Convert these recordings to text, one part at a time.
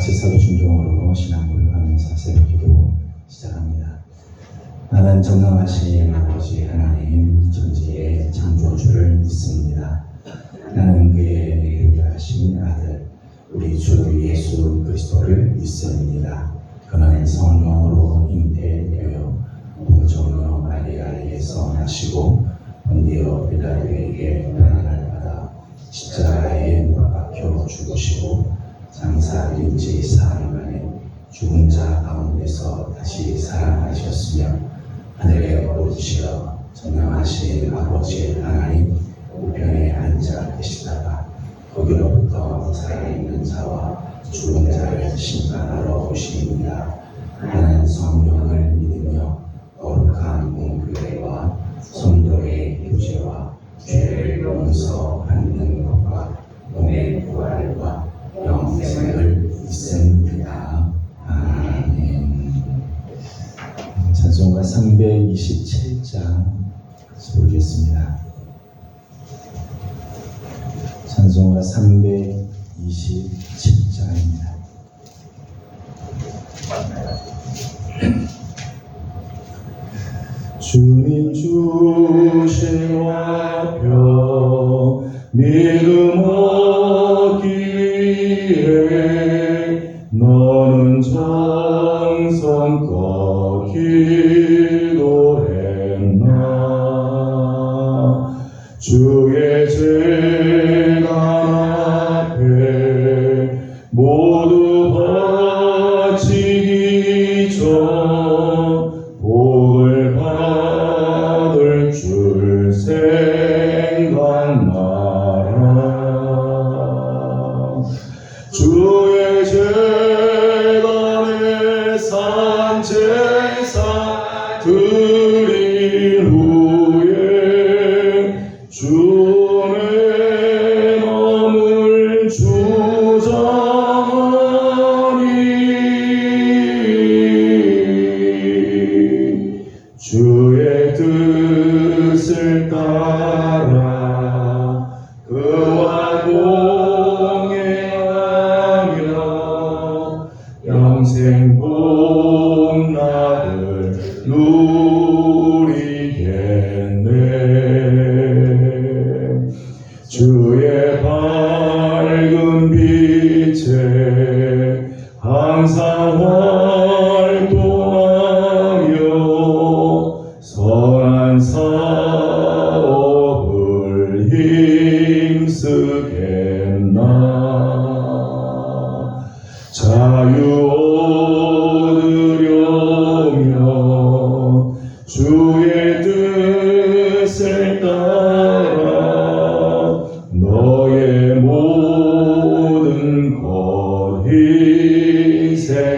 같이 사도 중종으로 신앙 고백하면서 새벽 기도 시작합니다. 나는 전능하신 아버지 하나님 천지의 창조주를 믿습니다. 나는 그의 유일하신 아들 우리 주 예수 그리스도를 믿습니다. 그는 성령으로 잉태되어 동정녀 마리아에게서 나시고 본디오 빌라도에게 고난을 받아 십자가에 못 박혀 죽으시고 장사된 지 사흘 만에 죽은 자 가운데서 다시 살아나셨으며 하늘에 오르시어 전능하신 아버지 하나님 우편에 앉아 계시다가 거기로부터 살아있는 자와 죽은 자를 심판하러 오시니라. 나는 성령을 믿으며 거룩한 공교회와 성도의 교제와 죄를 용서받는 것과 몸의 부활과 영생을 믿습니다. 아멘. 찬송가 327장 부르겠습니다. 찬송가 327장입니다. 주님 주신 화평 믿음 얻기 위해 너는 정성껏 기도했나. 주의 재단 앞에 모두 바치기 전 복을 받을 줄 생각나라. 주의 재단에 산제사 드린 후에 주의 마음을 주장하니 주의 뜻을 따라 그와 동행하며 영생 복락을 누리겠네. 주의 밝은 빛에 항상 활동하며 선한 사업을 힘쓰겠나. 자유 얻으려면 주의 뜻을 따라 너의 모든 것 희생하라.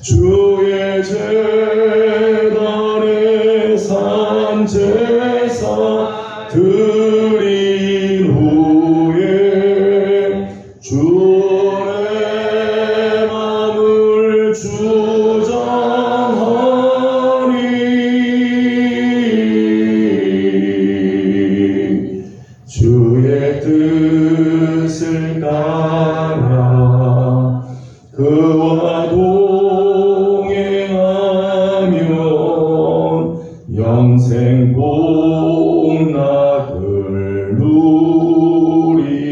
주의 재단에 산제사 드린 후에 주의 마음을 주장하니 주의 뜻을 따라 그와 동행하면 영생 복락을 누리겠네.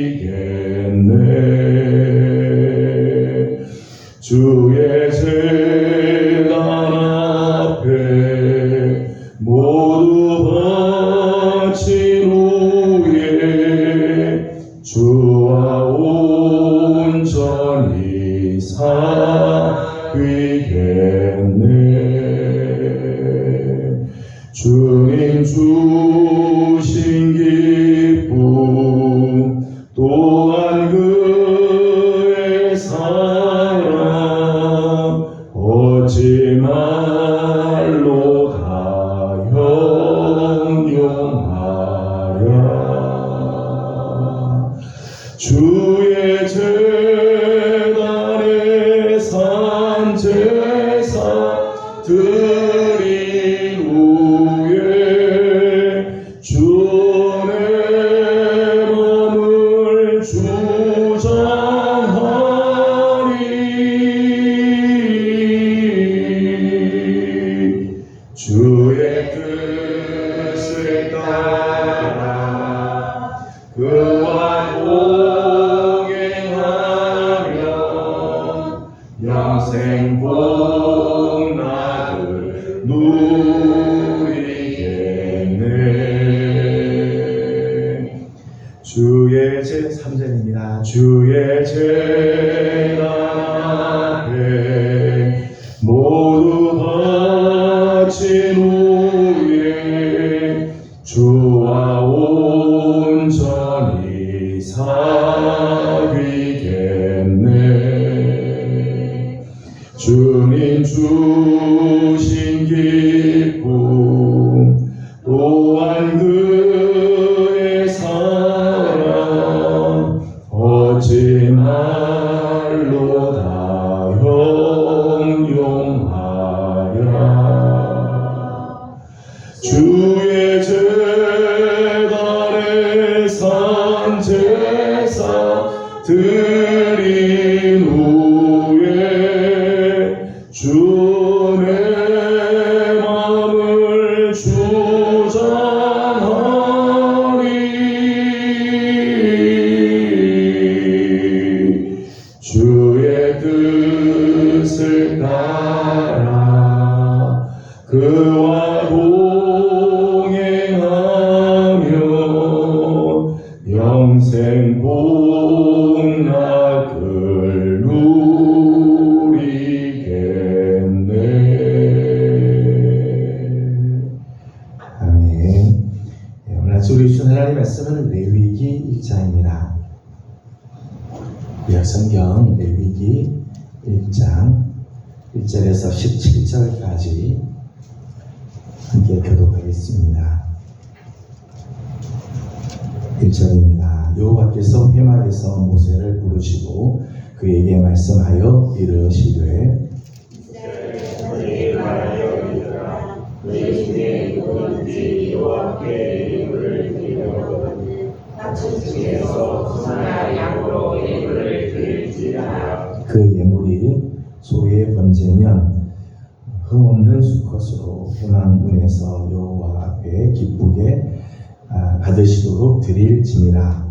주의 재단 앞에 모두 바친 후에 주와 온전히 사귀겠네. 주님 주신 기쁨 또한 그의 사랑 어찌 말로 다 형용하랴. 주의 재단에 산제사 드린 후에 주의 마음을 주 시작합니다. 주의 제단 앞에 모두 바친 후에 주와 온전히 사귀겠네. 주님 주신 기쁨 또한 그의 사랑 어찌 말로 다 형용하랴. 주의 제단에 산제사 드린 후에 주의 마음을 주장하리. 주의 뜻을 따라 그와 동행하며 영생 복락을 누리겠네. 아멘. 오늘 아침 우리 주신 하나님의 말씀은 레위기 1장입니다. 구약성경 레위기 1장 1절에서 17절까지 함께 교독하겠습니다. 1절입니다. 여호와께서 회막에서 모세를 부르시고 그에게 말씀하여 이르시되 너희에게 말하여 이르라. 너희 중에 누구든지 여호와께 예물을 드리려거든 각종 중에서 소나 양으로 예물을 드릴지라. 그 예물이 소의 번제면 흠없는 수컷으로 회막문에서 여호와 앞에 기쁘게 받으시도록 드릴지니라.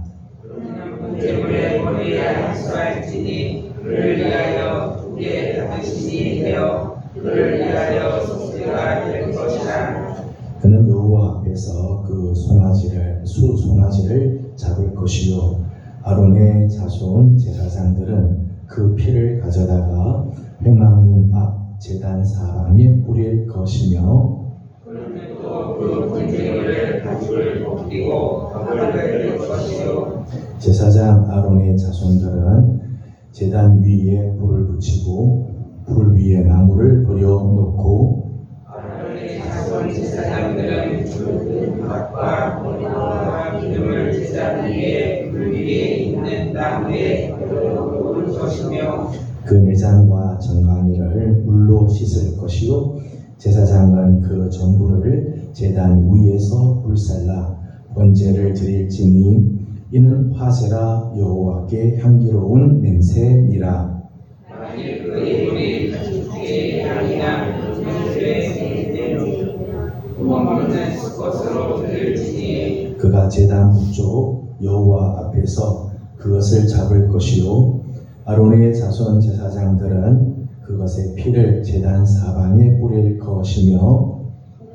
번제물의 머리에 한수할지니 그를 위하여 두개 당신이 되어 그를 위하여 속죄가 될 것이라. 그는 여호와 앞에서 그 송아지를 잡을 것이요 아론의 자손 제사장들은 그 피를 가져다가 회막문 앞 제단 사방에 뿌릴 것이며 그는 또 그 번제물을 가죽을 벗기고 밥을 뺄 것이요 제사장 아론의 자손들은 제단 위에 불을 붙이고 불 위에 나무를 버려놓고 아론의 자손 제사장들은 붉은 밭과 포도와 기름을 제단 위에 불 위에 있는 나무에 놓을 것이며 그 내장과 정강이를 물로 씻을 것이요 제사장은 그 전부를 제단 위에서 불살라 번제를 드릴지니 이는 화제라 여호와께 향기로운 냄새니라. 만일 그 예물이 가축의 양이나 염소의 새끼되니 구멍없는 수컷으로 드릴지니 그가 제단 북쪽 여호와 앞에서 그것을 잡을 것이요 아론의 자손 제사장들은 그것의 피를 제단 사방에 뿌릴 것이며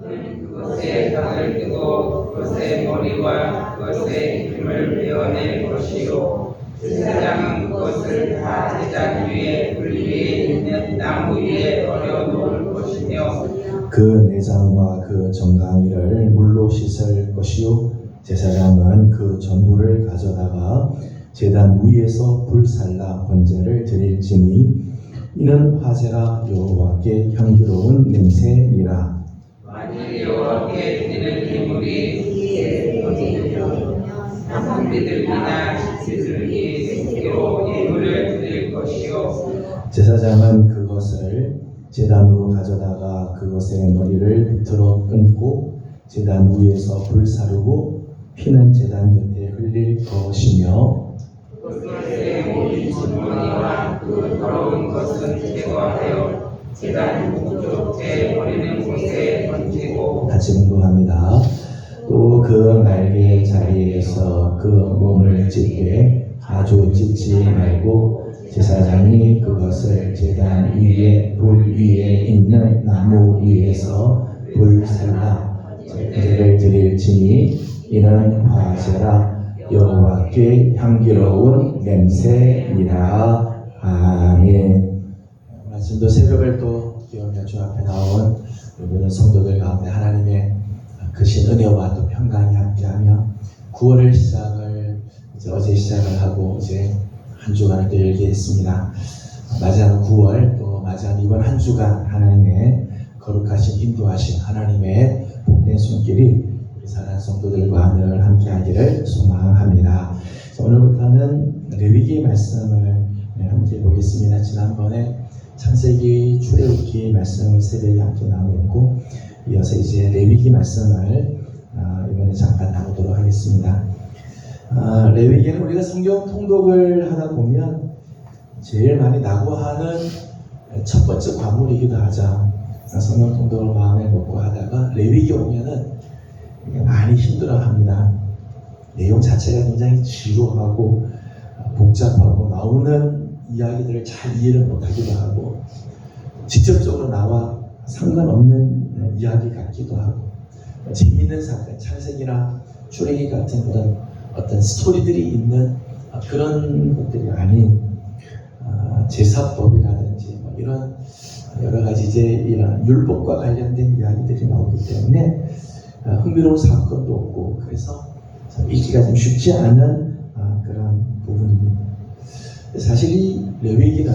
그는 그것에 향을 뜨고 그것의 머리와 그것의 기름을 베어낼 것이요 제사장은 그것을 다 제단 위에 불 위에 있는 나무 위에 얼려 놓을 것이며 그 내장과 그 정강이를 물로 씻을 것이요 제사장은 그 전부를 가져다가 제단 위에서 불살라 번제를 드릴지니 이는 화제라 여호와께 향기로운 냄새니라. 만일 여호와께 드리는 예물이 이에 번제되면 산비둘기나 지들이 새끼로 예물을 드릴 것이요 제사장은 그것을 제단으로 가져다가 그것의 머리를 비틀어 끊고 제단 위에서 불사르고 피는 제단 곁에 흘릴 것이며 그것의 모든 진머리와 그 더러운 것은 제거하여 제단 북쪽에 버리는 곳에 던지고 같이 운동합니다. 또 그 날개 자리에서 그 몸을 찢게 아주 찢지 말고 제사장이 그것을 제단 위에 불 위에 있는 나무 위에서 불살라 번제를 드릴지니 이는 화제라 여호와께 향기로운 냄새니라. 아멘. 말씀도 새벽을 또 기억해 주 앞에 나온 모든 성도들 가운데 하나님의 크신 은혜와 또 평강이 함께하며 9월을 시작을 이제 어제 시작을 하고 이제 한 주간을 또 열게 했습니다. 맞이하는 9월 또 맞이하는 이번 한 주간 하나님의 거룩하신 인도하신 하나님의 복된 손길이 우리 사랑하는 성도들과 늘 함께하기를 소망합니다. 오늘부터는 레위기 말씀을 함께 보겠습니다. 지난번에 창세기 출애굽기 말씀을 새벽에 함께 나누었고 이어서 이제 레위기 말씀을 이번에 잠깐 나누도록 하겠습니다. 레위기는 우리가 성경 통독을 하다 보면 제일 많이 낙오하는 첫 번째 과목이기도 하죠. 성경 통독을 마음에 먹고 하다가 레위기 오면은 많이 힘들어합니다. 내용 자체가 굉장히 지루하고 복잡하고 나오는 이야기들을 잘 이해를 못하기도 하고 직접적으로 나와 상관없는 이야기 같기도 하고 재미있는 사건, 창세기나 출애굽기 같은 그런 어떤 스토리들이 있는 그런 것들이 아닌 제사법이라든지 뭐 이런 여러 가지 이제 이런 율법과 관련된 이야기들이 나오기 때문에 흥미로운 사건도 없고 그래서 읽기가 좀 쉽지 않은 그런 부분입니다. 사실 이 레위기는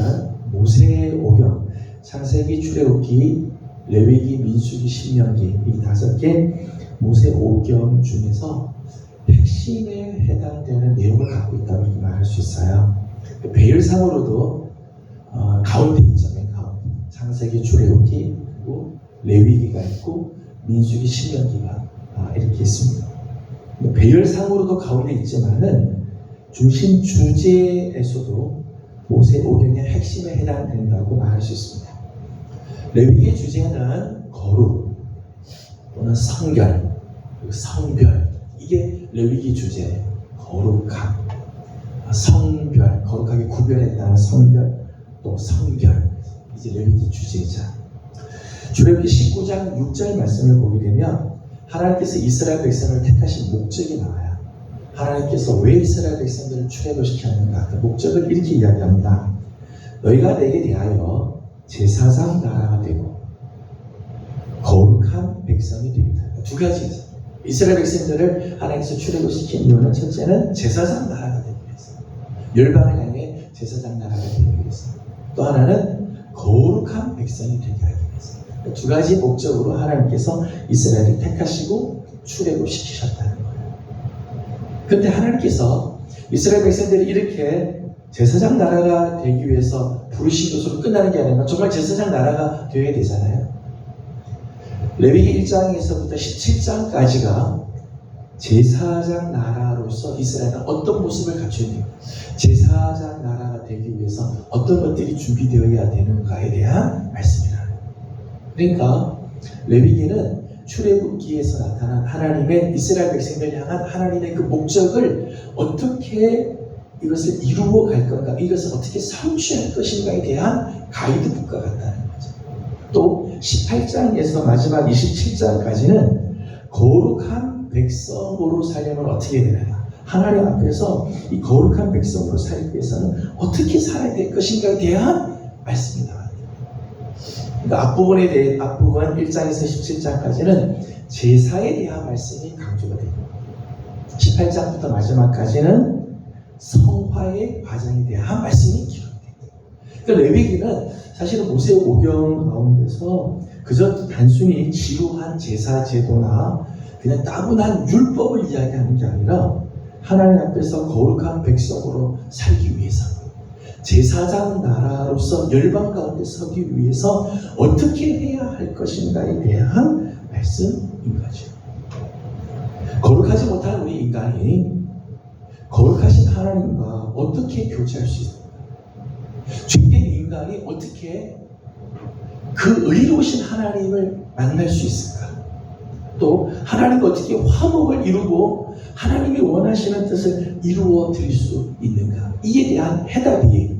모세의 오경, 창세기, 출애굽기, 레위기, 민수기, 신명기 이 5개 모세 오경 중에서 핵심에 해당되는 내용을 갖고 있다고 이렇게 말할 수 있어요. 배열상으로도 가운데 있죠. 맨 가운데. 창세기, 출애굽기, 그리고 레위기가 있고 민수기, 신명기가 이렇게 있습니다. 배열상으로도 가운데 있지만은 중심 주제에서도 모세 오경의 핵심에 해당된다고 말할 수 있습니다. 레위기의 주제는 거룩 또는 성결, 그리고 성별 이게 레위기 주제예요. 거룩함, 성별, 거룩하게 구별했다는 성별, 또 성결 이제 레위기 주제자. 출애굽기 19장 6절 말씀을 보게 되면 하나님께서 이스라엘 백성을 택하신 목적이 나와요. 하나님께서 왜 이스라엘 백성들을 출애굽 시켰는가? 그 목적을 이렇게 이야기합니다. 너희가 내게 대하여 제사장 나라가 되고 거룩한 백성이 되리라. 두 가지죠. 이스라엘 백성들을 하나님께서 출애굽시킨 이유는 첫째는 제사장 나라가 되기 위해서, 열방을 향해 제사장 나라가 되기 위해서, 또 하나는 거룩한 백성이 되게 하기 위해서. 두 가지 목적으로 하나님께서 이스라엘을 택하시고 출애굽시키셨다는 거예요. 그런데 하나님께서 이스라엘 백성들이 이렇게 제사장 나라가 되기 위해서 부르신 것으로 끝나는 게 아니라 정말 제사장 나라가 되어야 되잖아요. 레위기 1장에서부터 17장까지가 제사장 나라로서 이스라엘은 어떤 모습을 갖춰야 됩니까? 제사장 나라가 되기 위해서 어떤 것들이 준비되어야 되는가에 대한 말씀이라는 거예요. 그러니까 레위기는 출애굽기에서 나타난 하나님의 이스라엘 백성들을 향한 하나님의 그 목적을 어떻게 이것을 이루어 갈 건가, 이것을 어떻게 성취할 것인가에 대한 가이드북과 같다는 거죠. 또 18장에서 마지막 27장까지는 거룩한 백성으로 살려면 어떻게 되느냐, 하나님 앞에서 이 거룩한 백성으로 살기 위해서는 어떻게 살아야 될 것인가에 대한 말씀이 나와요. 그러니까 앞부분 1장에서 17장까지는 제사에 대한 말씀이 강조가 되고 18장부터 마지막까지는 성화의 과정에 대한 말씀이 기록됩니다. 그러니까 레위기는 사실은 모세 오경 가운데서 그저 단순히 지루한 제사 제도나 그냥 따분한 율법을 이야기하는 게 아니라 하나님 앞에서 거룩한 백성으로 살기 위해서, 제사장 나라로서 열방 가운데 서기 위해서 어떻게 해야 할 것인가에 대한 말씀인 거죠. 거룩하지 못한 우리 인간이 거룩하신 하나님과 어떻게 교제할 수 있을까? 죄된 인간이 어떻게 그 의로우신 하나님을 만날 수 있을까? 또 하나님과 어떻게 화목을 이루고 하나님이 원하시는 뜻을 이루어 드릴 수 있는가? 이에 대한 해답이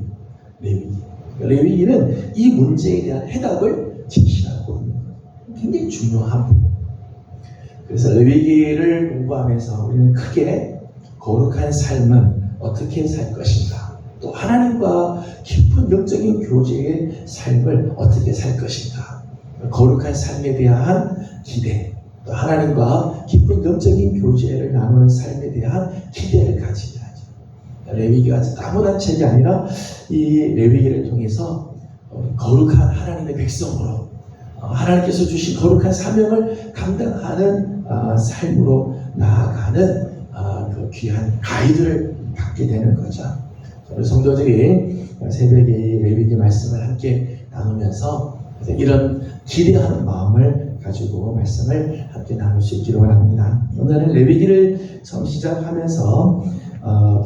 레위기. 레위기는 이 문제에 대한 해답을 제시하고 있는 거예요. 굉장히 중요한 부분. 그래서 레위기를 공부하면서 우리는 크게 거룩한 삶은 어떻게 살 것인가, 또 하나님과 깊은 영적인 교제의 삶을 어떻게 살 것인가, 거룩한 삶에 대한 기대, 또 하나님과 깊은 영적인 교제를 나누는 삶에 대한 기대를 가지게 하죠. 레위기가 따분한 책이 아니라 이 레위기를 통해서 거룩한 하나님의 백성으로 하나님께서 주신 거룩한 사명을 감당하는 삶으로 나아가는 그 귀한 가이드를 갖게 되는 거죠. 우리 성도들이 새벽에 레위기 말씀을 함께 나누면서 이런 기대하는 마음을 가지고 말씀을 함께 나눌 수 있기를 원합니다. 오늘은 레위기를 처음 시작하면서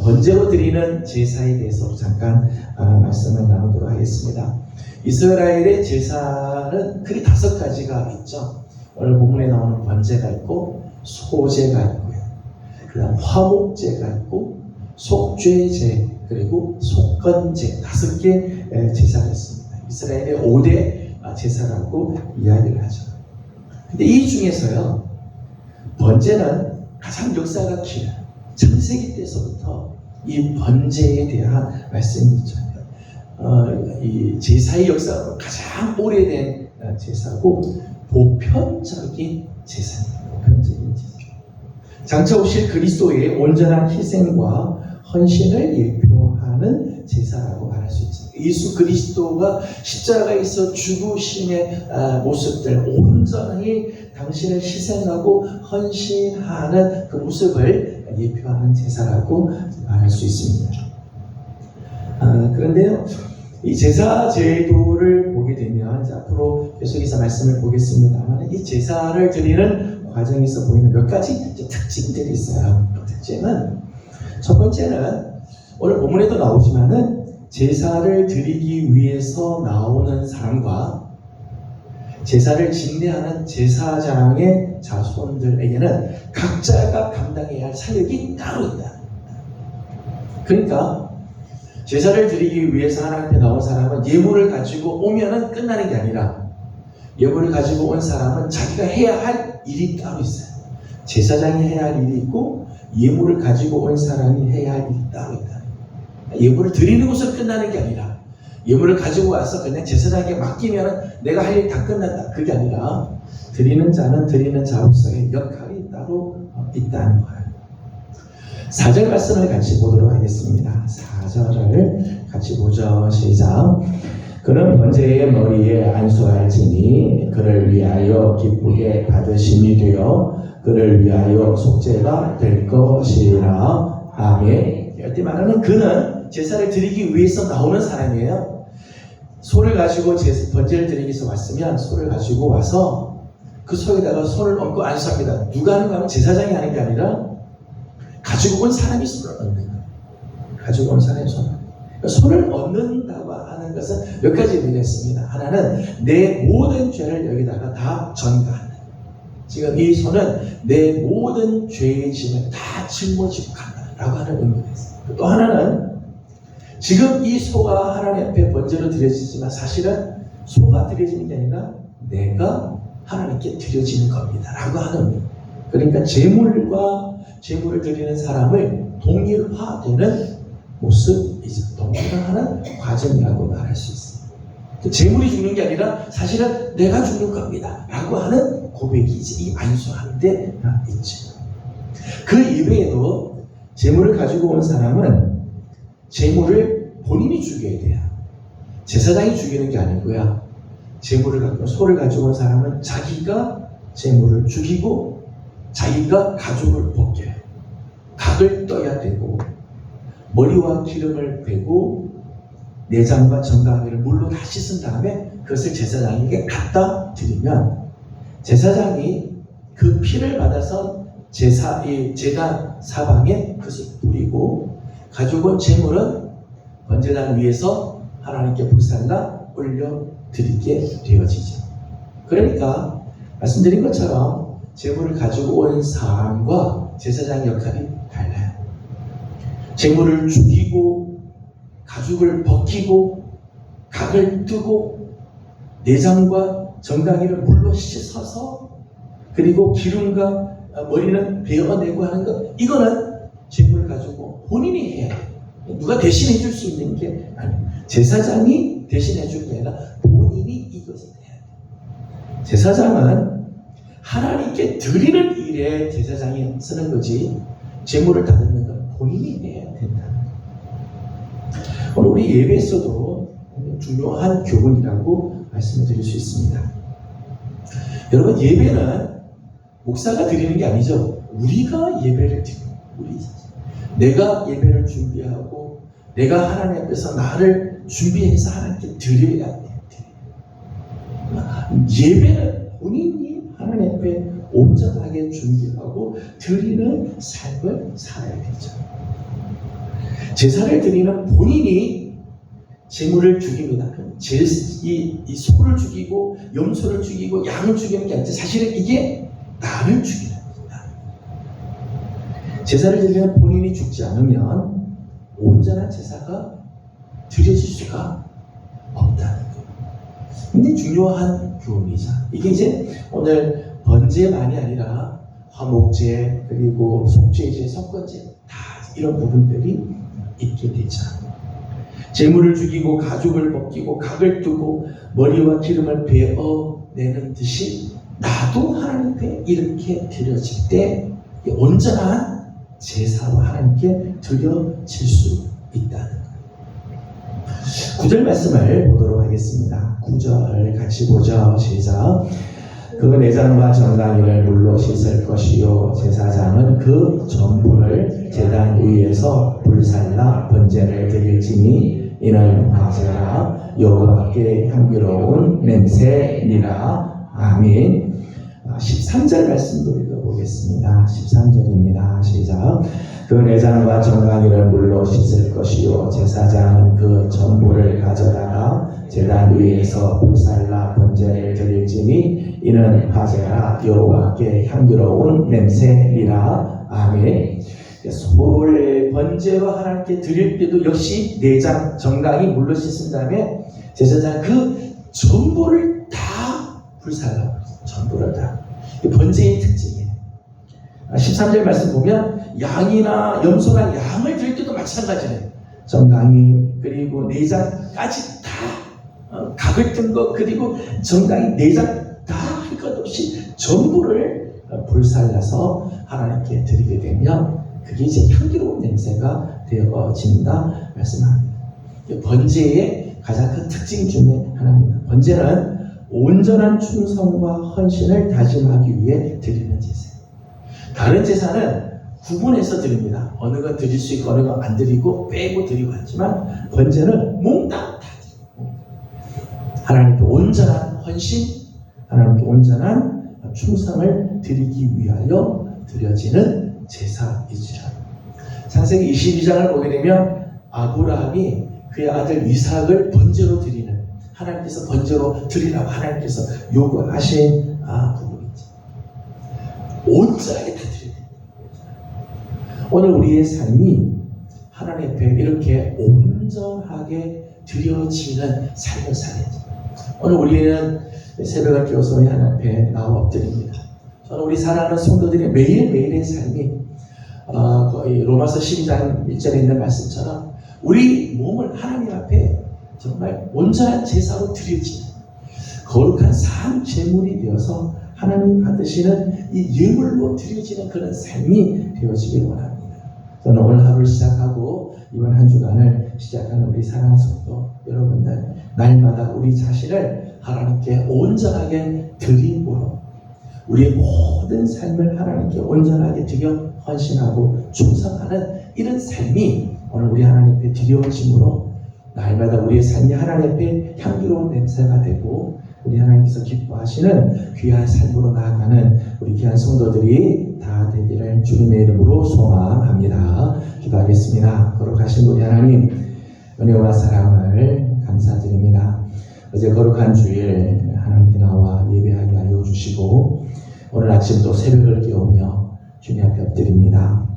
번제로 드리는 제사에 대해서 잠깐 말씀을 나누도록 하겠습니다. 이스라엘의 제사는 크게 5가지가 있죠. 오늘 본문에 나오는 번제가 있고, 소제가 있고요, 그 다음 화목제가 있고, 속죄제, 그리고 속건제, 5개 제사가 있습니다. 이스라엘의 5대 제사라고 이야기를 하죠. 근데 이 중에서요, 번제는 가장 역사가 긴 창세기 때서부터 이 번제에 대한 말씀이 있죠. 이 제사의 역사로 가장 오래된 제사고 보편적인 제사입니다. 보편적인 제사. 장차 오실 그리스도의 온전한 희생과 헌신을 예표하는 제사라고 말할 수 있습니다. 예수 그리스도가 십자가에서 죽으심의 모습들, 온전히 당신을 희생하고 헌신하는 그 모습을 예표하는 제사라고 말할 수 있습니다. 그런데요, 이 제사 제도를 보게 되면, 앞으로 계속해서 말씀을 보겠습니다만, 이 제사를 드리는 과정에서 보이는 몇 가지 특징들이 있어요. 그 특징은, 첫 번째는 오늘 본문에도 나오지만은 제사를 드리기 위해서 나오는 사람과 제사를 집례하는 제사장의 자손들에게는 각자가 감당해야 할 사역이 따로 있다. 그러니까 제사를 드리기 위해서 하나님 앞에 나온 사람은 예물을 가지고 오면은 끝나는 게 아니라, 예물을 가지고 온 사람은 자기가 해야 할 일이 따로 있어요. 제사장이 해야 할 일이 있고, 예물을 가지고 온 사람이 해야 할 일이 따로 있다. 예물을 드리는 것으로 끝나는 게 아니라, 예물을 가지고 와서 그냥 제사장에게 맡기면 내가 할 일 다 끝난다. 그게 아니라, 드리는 자는 드리는 자로서의 역할이 따로 있다는 거예요. 4절 말씀을 같이 보도록 하겠습니다. 4절을 같이 보죠. 시작. 그는 번제의 머리에 안수할지니 그를 위하여 기쁘게 받으심이 되어 그를 위하여 속죄가 될 것이라. 아멘. 이때 말하는 그는 제사를 드리기 위해서 나오는 사람이에요. 소를 가지고 번제를 드리기 위해서 왔으면 소를 가지고 와서 그 소에다가 손을 얹고 안수합니다. 누가 하는 거 하면 제사장이 하는 게 아니라 가지고 온 사람이 손을 얹는 거예요. 가지고 온 사람이 손을 얹는다고 하는 것은 몇 가지 의미가 있습니다. 하나는 내 모든 죄를 여기다가 다 전가한다. 지금 이 손은 내 모든 죄의 짐을 다 짊어지고 간다라고 하는 의미가 있습니다. 또 하나는 지금 이 소가 하나님 앞에 번제로 드려지지만 사실은 소가 드려지는 게 아니라 내가 하나님께 드려지는 겁니다 라고 하는 의미. 그러니까 제물을 드리는 사람을 동일화되는 모습이죠. 동일화하는 과정이라고 말할 수 있습니다. 제물이 죽는 게 아니라 사실은 내가 죽는 겁니다 라고 하는 고백이지, 이 안수하는 데 있죠. 그 이외에도 제물을 가지고 온 사람은 제물을 본인이 죽여야 돼요. 제사장이 죽이는 게 아니고요. 소를 가지고 온 사람은 자기가 제물을 죽이고 자기가 가죽을 벗겨요. 각을 떠야 되고 머리와 기름을 빼고 내장과 정강이를 물로 다 씻은 다음에 그것을 제사장에게 갖다 드리면 제사장이 그 피를 받아서 제단 사방에 그것을 뿌리고 가지고 온 제물은 번제단 위에서 하나님께 불살라 올려드리게 되어지죠. 그러니까 말씀드린 것처럼 제물을 가지고 온 사람과 제사장 역할이 달라요. 제물을 죽이고 가죽을 벗기고 각을 뜨고 내장과 정강이를 물로 씻어서 그리고 기름과 머리는 베어내고 하는 것, 이거는 제물을 가지고 본인이 해야 돼요. 누가 대신해 줄 수 있는 게 아니에요. 제사장이 대신해 줄 게 아니라 본인이 이것을 해야 돼요. 제사장은 하나님께 드리는 일에 제사장이 쓰는 거지 제물을 다듬는 건 본인이 해야 된다. 오늘 우리 예배에서도 중요한 교훈이라고 말씀을 드릴 수 있습니다. 여러분, 예배는 목사가 드리는 게 아니죠. 우리가 예배를 드리는 거예요. 내가 예배를 준비하고 내가 하나님 앞에서 나를 준비해서 하나님께 드려야 돼요. 예배는 본인이 하나님 앞에 온전하게 준비하고 드리는 삶을 살아야 되죠. 제사를 드리는 본인이 제물을 죽입니다. 이 소를 죽이고 염소를 죽이고 양을 죽이는 게 아니라 사실은 이게 나를 죽이는 겁니다. 제사를 드리는 본인이 죽지 않으면 온전한 제사가 드려질 수가 없다는 거예요. 굉장히 중요한 교훈이자 이게 이제 오늘 번제만이 아니라 화목제 그리고 속죄제, 속건제 다 이런 부분들이 있게 되죠. 제물을 죽이고 가죽을 벗기고 각을 뜨고 머리와 기름을 베어내는 듯이 나도 하나님 앞에 이렇게 드려질 때 온전한 제사로 하나님께 드려질 수 있다는 거예요. 9절 말씀을 보도록 하겠습니다. 9절 같이 보죠. 시작. 그 내장과 정강이를 물로 씻을 것이요 제사장은 그 전부를 제단 위에서 불살라 번제를 드릴지니 이는 화제라 여호와께 향기로운 냄새니라. 아멘. 13절 말씀도 읽어보겠습니다. 13절입니다. 시작. 그 내장과 정강이를 물로 씻을 것이요 제사장은 그 전부를 가져다가 제단 위에서 불살라 번제를 드릴지니 이는 화제라 여호와께 향기로운 냄새니라. 아멘. 소를 번제로 하나님께 드릴 때도 역시 내장 정강이 물로 씻은 다음에 제사장 그 전부를 다 불살라. 전부를 다. 번제의 특징이에요. 13절 말씀 보면 양이나 염소나 양을 드릴 때도 마찬가지예요. 정강이 그리고 내장까지 다 각을 뜬 것 그리고 정강이 내장 다 할 것 없이 전부를 불살라서 하나님께 드리게 되면 그게 이제 향기로운 냄새가 되어진다 말씀합니다. 번제의 가장 큰 특징 중에 하나입니다. 번제는 온전한 충성과 헌신을 다짐하기 위해 드리는 제사예요. 다른 제사는 구분해서 드립니다. 어느 건 드릴 수 있고 어느 건 안 드리고 빼고 드리고 하지만 번제는 몽땅 다 드립니다. 하나님께 온전한 헌신, 하나님께 온전한 충성을 드리기 위하여 드려지는 제사이지라. 창세기 22장을 보게 되면 아브라함이 그의 아들 이삭을 번제로 드리는 하나님께서 번제로 드리라고 하나님께서 요구하신 부분이지. 온전하게 다 드려야 됩니다. 오늘 우리의 삶이 하나님 앞에 이렇게 온전하게 드려지는 삶을 살아야지. 오늘 우리는 새벽을 깨워서 하나님 앞에 나와 엎드립니다. 저는 우리 사랑하는 성도들의 매일매일의 삶이 거의 로마서 12장 1절에 있는 말씀처럼 우리 몸을 하나님 앞에 정말 온전한 제사로 드려지는 거룩한 산 제물이 되어서 하나님이 받으시는 이 예물로 드려지는 그런 삶이 되어지길 원합니다. 저는 오늘 하루를 시작하고 이번 한 주간을 시작하는 우리 사랑하는 성도 여러분들, 날마다 우리 자신을 하나님께 온전하게 드림으로 우리의 모든 삶을 하나님께 온전하게 드려 헌신하고 충성하는 이런 삶이 오늘 우리 하나님 앞에 드려짐으로 날마다 우리의 삶이 하나님 앞에 향기로운 냄새가 되고 우리 하나님께서 기뻐하시는 귀한 삶으로 나아가는 우리 귀한 성도들이 다 되기를 주님의 이름으로 소망합니다. 기도하겠습니다. 거룩하신 우리 하나님, 은혜와 사랑을 감사드립니다. 어제 거룩한 주일 하나님께 나와 예배하게 하여 주시고 오늘 아침 또 새벽을 깨우며 주님 앞에 엎드립니다.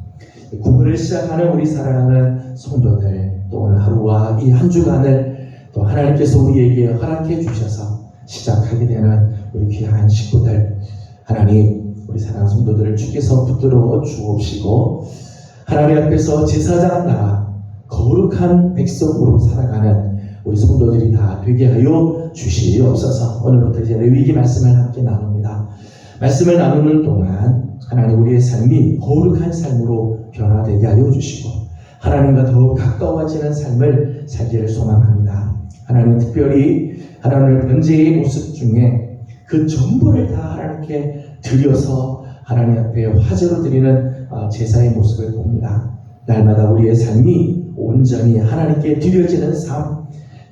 9월을 시작하는 우리 사랑하는 성도들, 또 오늘 하루와 이 한 주간을 또 하나님께서 우리에게 허락해 주셔서 시작하게 되는 우리 귀한 식구들, 하나님 우리 사랑하는 성도들을 주께서 붙들어 주옵시고 하나님 앞에서 제사장 나라 거룩한 백성으로 살아가는 우리 성도들이 다 되게 하여 주시옵소서. 오늘부터 이제 레위기 말씀을 함께 나눕니다. 말씀을 나누는 동안 하나님 우리의 삶이 거룩한 삶으로 변화되게 하여 주시고 하나님과 더욱 가까워지는 삶을 살기를 소망합니다. 하나님 특별히 하나님을 번제의 모습 중에 그 전부를 다 하나님께 드려서 하나님 앞에 화제로 드리는 제사의 모습을 봅니다. 날마다 우리의 삶이 온전히 하나님께 드려지는 삶,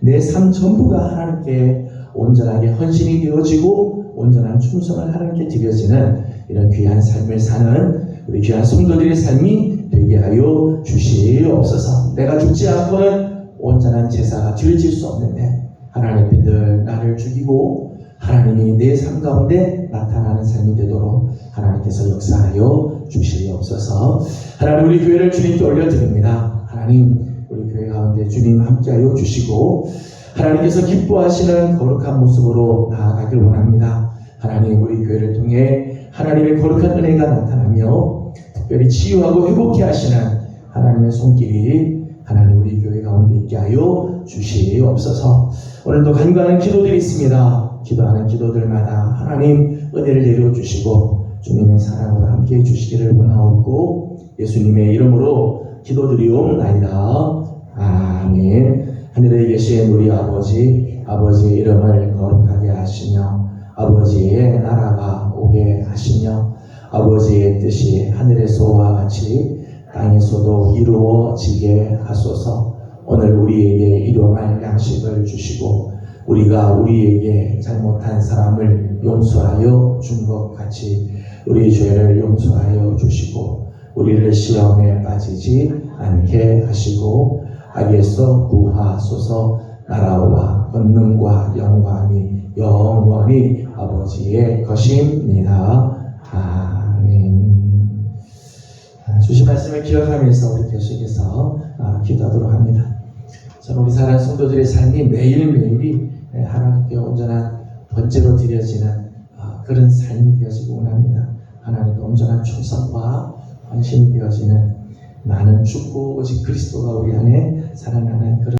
내 삶 전부가 하나님께 온전하게 헌신이 되어지고 온전한 충성을 하나님께 드려지는 이런 귀한 삶을 사는 우리 귀한 성도들의 삶이 되게 하여 주시옵소서. 내가 죽지 않고는 온전한 제사가 드려질 수 없는데 하나님 앞에 늘 나를 죽이고 하나님이 내 삶 가운데 나타나는 삶이 되도록 하나님께서 역사하여 주시옵소서. 하나님 우리 교회를 주님께 올려드립니다. 하나님 우리 교회 가운데 주님 함께하여 주시고 하나님께서 기뻐하시는 거룩한 모습으로 나아가길 원합니다. 하나님 우리 교회를 통해 하나님의 거룩한 은혜가 나타나며 특별히 치유하고 회복케 하시는 하나님의 손길이 하나님 우리 교회 가운데 있게 하여 주시옵소서. 오늘도 간구하는 기도들이 있습니다. 기도하는 기도들마다 하나님 은혜를 내려주시고 주님의 사랑으로 함께해 주시기를 원하옵고 예수님의 이름으로 기도드리옵나이다. 아멘. 하늘에 계신 우리 아버지, 아버지의 이름을 거룩하게 하시며 아버지의 나라가 오게 하시며 아버지의 뜻이 하늘에서와 같이 땅에서도 이루어지게 하소서. 오늘 우리에게 일용할 양식을 주시고 우리가 우리에게 잘못한 사람을 용서하여 준 것 같이 우리 죄를 용서하여 주시고 우리를 시험에 빠지지 않게 하시고 악에서 구하소서. 나라와 권능과 영광이 영원히 아버지의 것입니다. 아멘. 주신 말씀을 기억하면서 우리 계속해서 기도하도록 합니다. 저는 우리 사랑하는 성도들의 삶이 매일매일이 하나님께 온전한 번제로 드려지는 그런 삶이 되어지기 원합니다. 하나님께 온전한 충성과 헌신이 되어지는 나는 죽고 오직 그리스도가 우리 안에 살아나는 그런